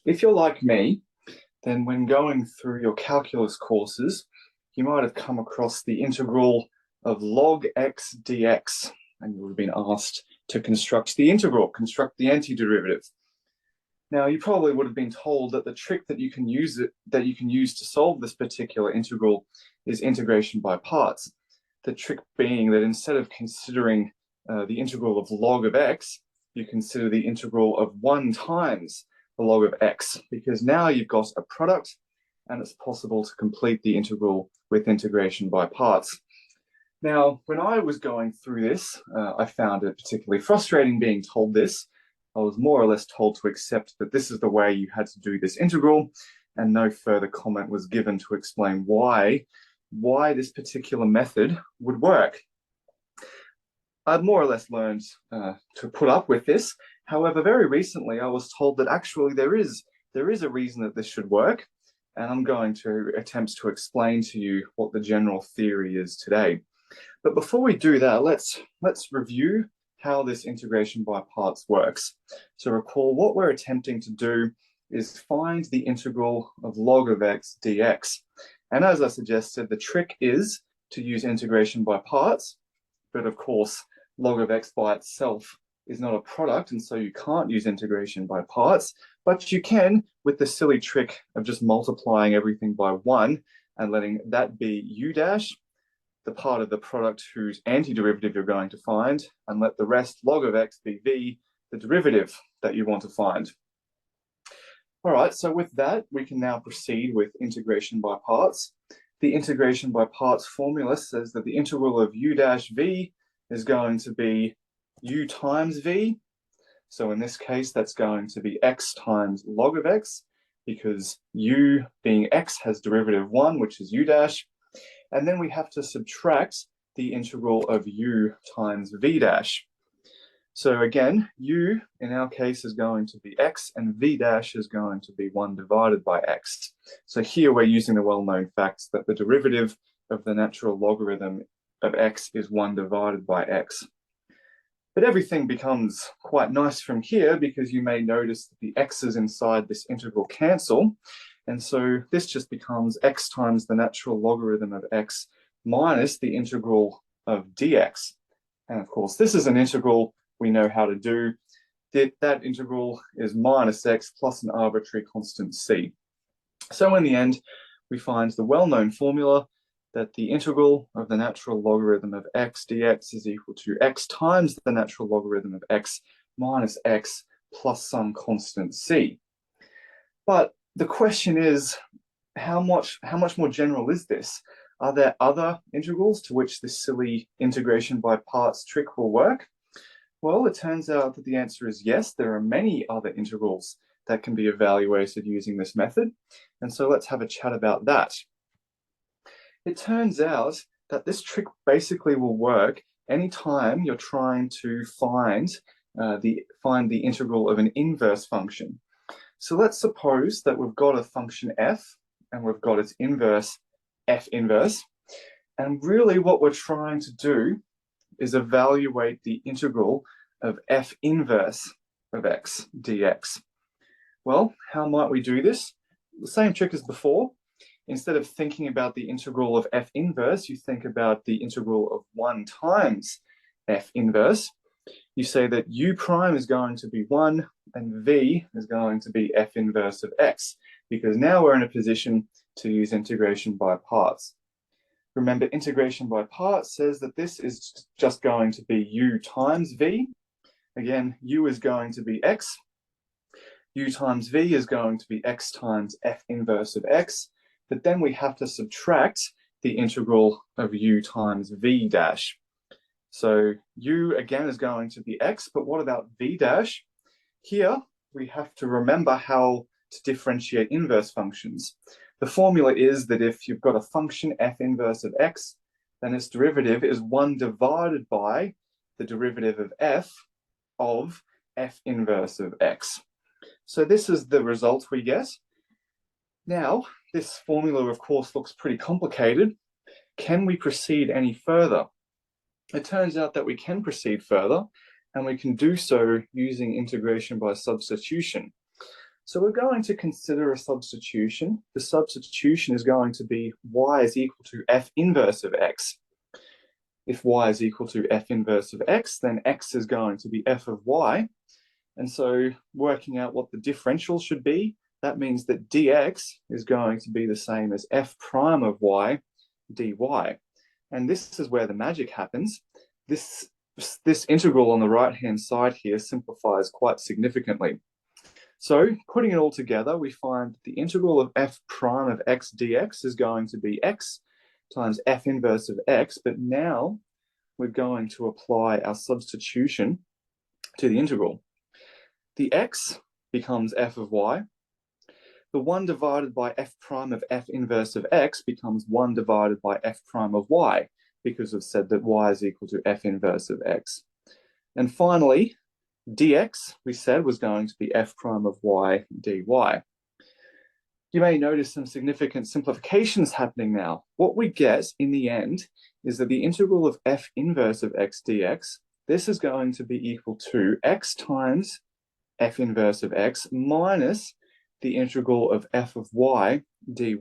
If you're like me, then when going through your calculus courses, you might have come across the integral of log x dx, and you would have been asked to construct the integral, construct the antiderivative. Now, you probably would have been told that the trick that you can use to solve this particular integral is integration by parts. The trick being that instead of considering the integral of log of x, you consider the integral of 1 times the log of x, because now you've got a product and it's possible to complete the integral with integration by parts. Now, when I was going through this, I found it particularly frustrating being told this. I was more or less told to accept that this is the way you had to do this integral, and no further comment was given to explain why this particular method would work. I'd more or less learned to put up with this. However, very recently I was told that actually there is a reason that this should work, and I'm going to attempt to explain to you what the general theory is today. But before we do that, let's review how this integration by parts works. So recall, what we're attempting to do is find the integral of log of x dx. And as I suggested, the trick is to use integration by parts, but of course, log of x by itself is not a product, and so you can't use integration by parts, but you can with the silly trick of just multiplying everything by 1 and letting that be u dash, the part of the product whose antiderivative you're going to find, and let the rest log of x be v, the derivative that you want to find. All right, so with that, we can now proceed with integration by parts. The integration by parts formula says that the integral of u dash v is going to be u times v. So in this case, that's going to be x times log of x, because u being x has derivative 1, which is u dash. And then we have to subtract the integral of u times v dash. So again, u in our case is going to be x, and v dash is going to be 1 divided by x. So here we're using the well-known facts that the derivative of the natural logarithm of x is 1 divided by x. But everything becomes quite nice from here, because you may notice that the x's inside this integral cancel. And so this just becomes x times the natural logarithm of x minus the integral of dx. And of course, this is an integral we know how to do. That integral is minus x plus an arbitrary constant c. So in the end, we find the well-known formula that the integral of the natural logarithm of x dx is equal to x times the natural logarithm of x minus x plus some constant c. But the question is, how much more general is this? Are there other integrals to which this silly integration by parts trick will work? Well, it turns out that the answer is yes. There are many other integrals that can be evaluated using this method. And so let's have a chat about that. It turns out that this trick basically will work anytime you're trying to find the integral of an inverse function. So let's suppose that we've got a function f, and we've got its inverse, f inverse. And really what we're trying to do is evaluate the integral of f inverse of x dx. Well, how might we do this? The same trick as before. Instead of thinking about the integral of f inverse, you think about the integral of 1 times f inverse. You say that u prime is going to be 1 and v is going to be f inverse of x, because now we're in a position to use integration by parts. Remember, integration by parts says that this is just going to be u times v. Again, u is going to be x. U times v is going to be x times f inverse of x. But then we have to subtract the integral of u times v dash. So u again is going to be x, but what about v dash? Here we have to remember how to differentiate inverse functions. The formula is that if you've got a function f inverse of x, then its derivative is 1 divided by the derivative of f inverse of x. So this is the result we get. Now, this formula, of course, looks pretty complicated. Can we proceed any further? It turns out that we can proceed further, and we can do so using integration by substitution. So we're going to consider a substitution. The substitution is going to be y is equal to f inverse of x. If y is equal to f inverse of x, then x is going to be f of y. And so working out what the differential should be, that means that dx is going to be the same as f prime of y dy. And this is where the magic happens. This integral on the right-hand side here simplifies quite significantly. So putting it all together, we find that the integral of f prime of x dx is going to be x times f inverse of x, but now we're going to apply our substitution to the integral. The x becomes f of y. The 1 divided by f prime of f inverse of x becomes 1 divided by f prime of y, because we've said that y is equal to f inverse of x. And finally, dx, we said, was going to be f prime of y dy. You may notice some significant simplifications happening now. What we get in the end is that the integral of f inverse of x dx, this is going to be equal to x times f inverse of x minus the integral of f of y dy.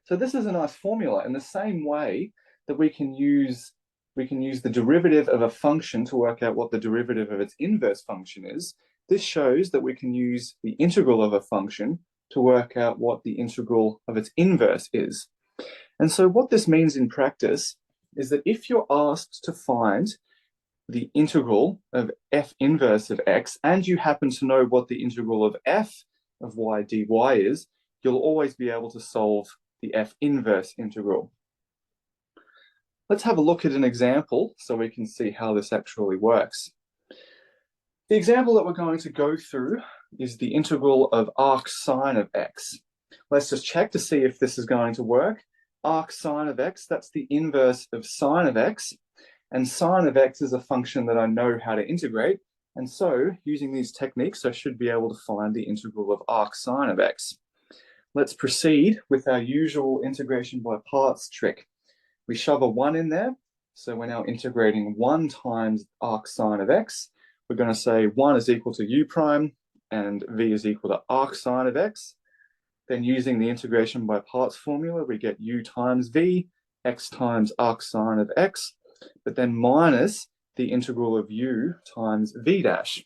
So this is a nice formula in the same way that we can use the derivative of a function to work out what the derivative of its inverse function is. This shows that we can use the integral of a function to work out what the integral of its inverse is. And so what this means in practice is that if you're asked to find the integral of f inverse of x, and you happen to know what the integral of f of y dy is, you'll always be able to solve the f inverse integral. Let's have a look at an example so we can see how this actually works. The example that we're going to go through is the integral of arc sine of x. Let's just check to see if this is going to work. Arc sine of x, that's the inverse of sine of x. And sine of x is a function that I know how to integrate. And so, using these techniques, I should be able to find the integral of arc sine of x. Let's proceed with our usual integration by parts trick. We shove a 1 in there, so we're now integrating 1 times arc sine of x. We're going to say 1 is equal to u prime, and v is equal to arc sine of x. Then using the integration by parts formula, we get u times v, x times arc sine of x, but then minus the integral of u times v dash.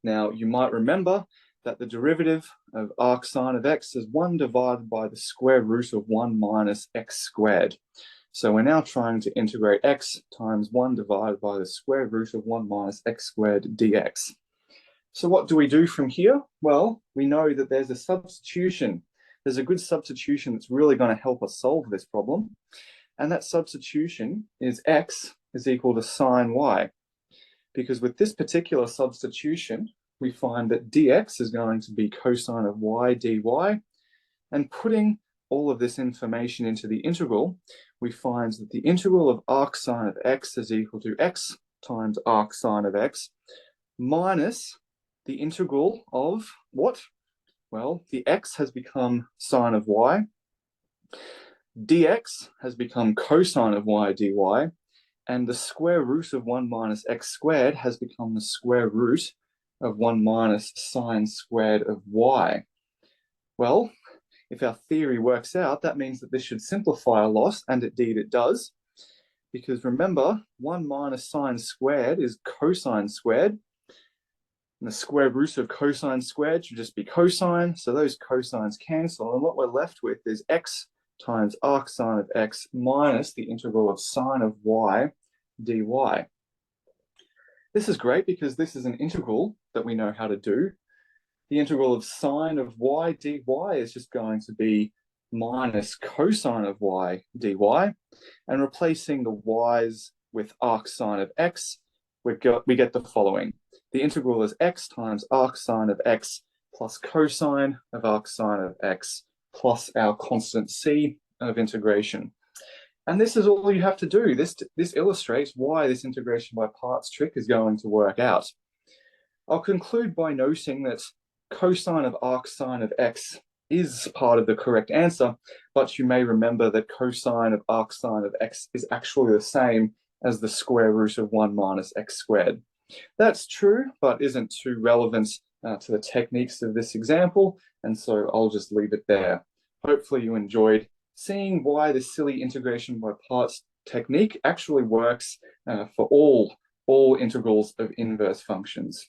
Now, you might remember that the derivative of arc sine of x is 1 divided by the square root of 1 minus x squared. So we're now trying to integrate x times 1 divided by the square root of 1 minus x squared dx. So what do we do from here? Well, we know that there's a substitution. There's a good substitution that's really going to help us solve this problem. And that substitution is x is equal to sine y. Because with this particular substitution, we find that dx is going to be cosine of y dy. And putting all of this information into the integral, we find that the integral of arc sine of x is equal to x times arc sine of x minus the integral of what? Well, the x has become sine of y. Dx has become cosine of y dy, and the square root of 1 minus x squared has become the square root of 1 minus sine squared of y. Well, if our theory works out, that means that this should simplify a lot, and indeed it does, because remember, 1 minus sine squared is cosine squared, and the square root of cosine squared should just be cosine, so those cosines cancel, and what we're left with is x times arc sine of x minus the integral of sine of y dy. This is great because this is an integral that we know how to do. The integral of sine of y dy is just going to be minus cosine of y dy, and replacing the y's with arc sine of x, we get the following. The integral is x times arc sine of x plus cosine of arc sine of x plus our constant c of integration. And this is all you have to do. This illustrates why this integration by parts trick is going to work out. I'll conclude by noting that cosine of arc sine of x is part of the correct answer, but you may remember that cosine of arc sine of x is actually the same as the square root of 1 minus x squared. That's true, but isn't too relevant to the techniques of this example, and so I'll just leave it there. Hopefully you enjoyed seeing why the silly integration by parts technique actually works for all integrals of inverse functions.